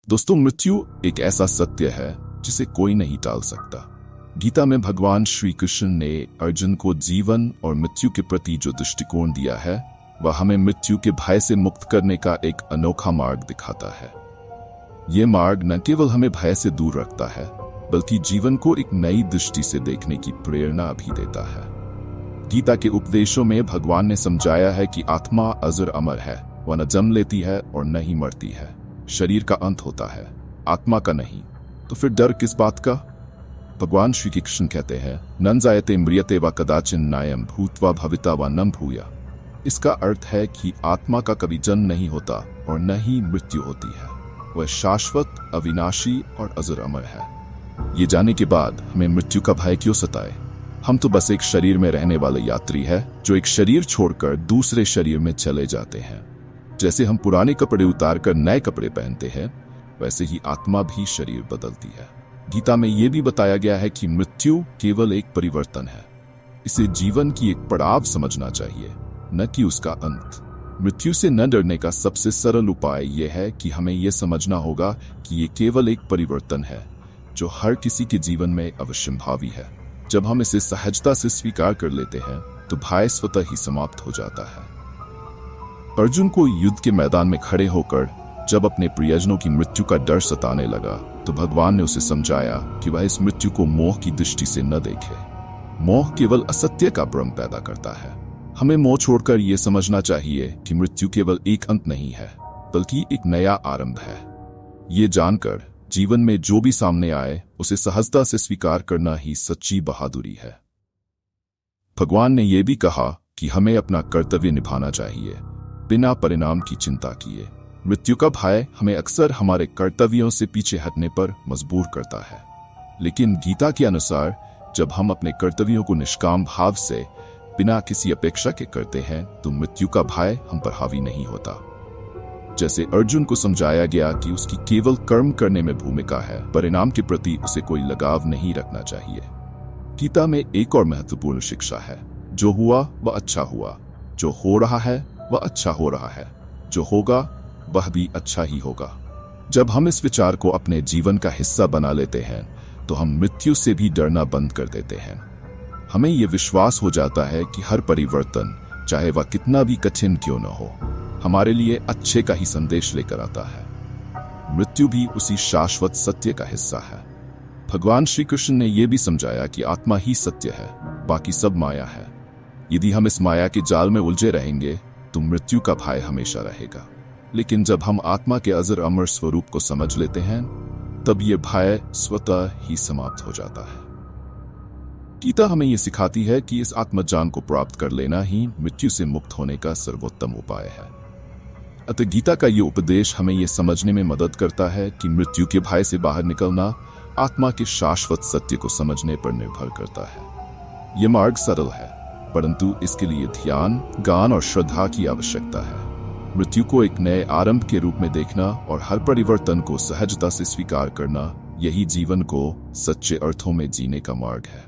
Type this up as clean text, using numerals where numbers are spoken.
दोस्तों, मृत्यु एक ऐसा सत्य है जिसे कोई नहीं टाल सकता। गीता में भगवान श्री कृष्ण ने अर्जुन को जीवन और मृत्यु के प्रति जो दृष्टिकोण दिया है, वह हमें मृत्यु के भय से मुक्त करने का एक अनोखा मार्ग दिखाता है। ये मार्ग न केवल हमें भय से दूर रखता है, बल्कि जीवन को एक नई दृष्टि से देखने की प्रेरणा भी देता है। गीता के उपदेशों में भगवान ने समझाया है कि आत्मा अजर अमर है, वह न जन्म लेती है और न ही मरती है। शरीर का अंत होता है, आत्मा का नहीं। तो फिर डर किस बात का? भगवान श्री कृष्ण कहते हैं, न जायते म्रियते व कदाचिन नायम भूत्वा भविता व न भूया। इसका अर्थ है कि आत्मा का कभी जन्म नहीं होता और न ही मृत्यु होती है। वह शाश्वत, अविनाशी और अजर अमर है। ये जाने के बाद हमें मृत्यु का भय क्यों सताए? हम तो बस एक शरीर में रहने वाले यात्री है जो एक शरीर छोड़कर दूसरे शरीर में चले जाते हैं। जैसे हम पुराने कपड़े उतारकर नए कपड़े पहनते हैं, वैसे ही आत्मा भी शरीर बदलती है। गीता में यह भी बताया गया है कि मृत्यु केवल एक परिवर्तन है। इसे जीवन की एक पड़ाव समझना चाहिए, न कि उसका अंत। मृत्यु से न डरने का सबसे सरल उपाय यह है कि हमें यह समझना होगा कि यह केवल एक परिवर्तन है जो हर किसी के जीवन में अवश्यंभावी है। जब हम इसे सहजता से स्वीकार कर लेते हैं तो भय स्वतः ही समाप्त हो जाता है। अर्जुन को युद्ध के मैदान में खड़े होकर जब अपने प्रियजनों की मृत्यु का डर सताने लगा, तो भगवान ने उसे समझाया कि वह इस मृत्यु को मोह की दृष्टि से न देखे। मोह केवल असत्य का भ्रम पैदा करता है। हमें मोह छोड़कर यह समझना चाहिए कि मृत्यु केवल एक अंत नहीं है, बल्कि एक नया आरंभ है। ये जानकर जीवन में जो भी सामने आए, उसे सहजता से स्वीकार करना ही सच्ची बहादुरी है। भगवान ने यह भी कहा कि हमें अपना कर्तव्य निभाना चाहिए, बिना परिणाम की चिंता किए। मृत्यु का भय हमें अक्सर हमारे कर्तव्यों से पीछे हटने पर मजबूर करता है, लेकिन गीता के अनुसार जब हम अपने कर्तव्यों को निष्काम भाव से बिना किसी अपेक्षा के करते हैं, तो मृत्यु का भय हम पर हावी नहीं होता। जैसे अर्जुन को समझाया गया कि उसकी केवल कर्म करने में भूमिका है, परिणाम के प्रति उसे कोई लगाव नहीं रखना चाहिए। गीता में एक और महत्वपूर्ण शिक्षा है, जो हुआ वह अच्छा हुआ, जो हो रहा है वह अच्छा हो रहा है, जो होगा वह भी अच्छा ही होगा। जब हम इस विचार को अपने जीवन का हिस्सा बना लेते हैं, तो हम मृत्यु से भी डरना बंद कर देते हैं। हमें यह विश्वास हो जाता है कि हर परिवर्तन, चाहे वह कितना भी कठिन क्यों न हो, हमारे लिए अच्छे का ही संदेश लेकर आता है। मृत्यु भी उसी शाश्वत सत्य का हिस्सा है। भगवान श्री कृष्ण ने यह भी समझाया कि आत्मा ही सत्य है, बाकी सब माया है। यदि हम इस माया के जाल में उलझे रहेंगे तो मृत्यु का भय हमेशा रहेगा। लेकिन जब हम आत्मा के अजर अमर स्वरूप को समझ लेते हैं, तब यह भय स्वतः ही समाप्त हो जाता है। गीता हमें यह सिखाती है कि इस आत्मज्ञान को प्राप्त कर लेना ही मृत्यु से मुक्त होने का सर्वोत्तम उपाय है। अतः गीता का यह उपदेश हमें यह समझने में मदद करता है कि मृत्यु के भय से बाहर निकलना आत्मा के शाश्वत सत्य को समझने पर निर्भर करता है। यह मार्ग सरल है, परंतु इसके लिए ध्यान, ज्ञान और श्रद्धा की आवश्यकता है। मृत्यु को एक नए आरंभ के रूप में देखना और हर परिवर्तन को सहजता से स्वीकार करना, यही जीवन को सच्चे अर्थों में जीने का मार्ग है।